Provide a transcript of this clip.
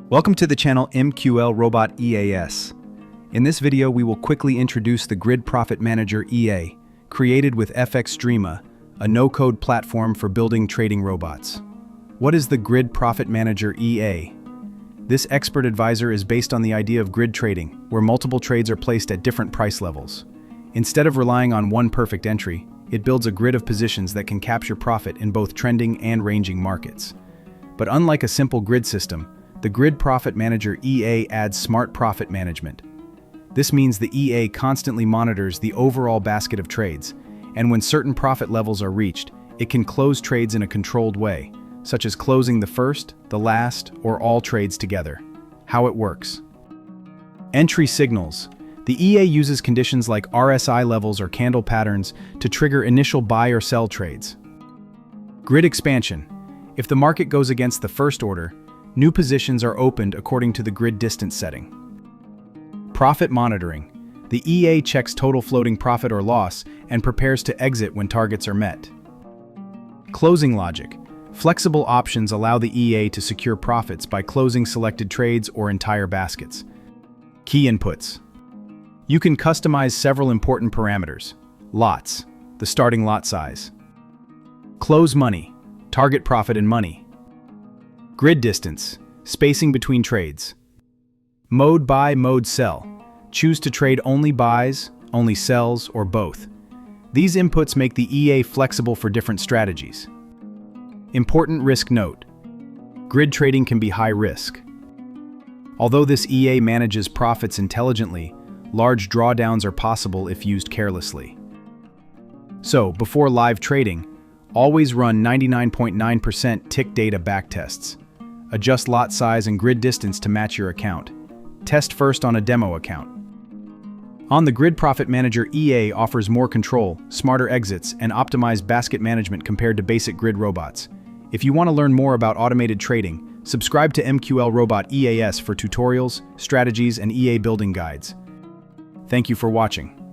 Welcome to the channel Mqlrobot EAS. In this video, we will quickly introduce the Grid Profit Manager EA, created with FXdreema, a no-code platform for building trading robots. What is the Grid Profit Manager EA? This expert advisor is based on the idea of grid trading, where multiple trades are placed at different price levels. Instead of relying on one perfect entry, it builds a grid of positions that can capture profit in both trending and ranging markets. But unlike a simple grid system, the Grid Profit Manager EA adds smart profit management. This means the EA constantly monitors the overall basket of trades, and when certain profit levels are reached, it can close trades in a controlled way, such as closing the first, the last, or all trades together. How it works. Entry signals. The EA uses conditions like RSI levels or candle patterns to trigger initial buy or sell trades. Grid expansion. If the market goes against the first order, new positions are opened according to the grid distance setting. Profit monitoring. The EA checks total floating profit or loss and prepares to exit when targets are met. Closing logic. Flexible options allow the EA to secure profits by closing selected trades or entire baskets. Key inputs. You can customize several important parameters. Lots, the starting lot size. Close money, target profit and money. Grid distance, spacing between trades. Mode buy, mode sell. Choose to trade only buys, only sells, or both. These inputs make the EA flexible for different strategies. Important risk note. Grid trading can be high risk. Although this EA manages profits intelligently, large drawdowns are possible if used carelessly. So, before live trading, always run 99.9% tick data backtests. Adjust lot size and grid distance to match your account. Test first on a demo account. On the Grid Profit Manager EA offers more control, smarter exits, and optimized basket management compared to basic grid robots. If you want to learn more about automated trading, subscribe to Mqlrobot EAS for tutorials, strategies, and EA building guides. Thank you for watching.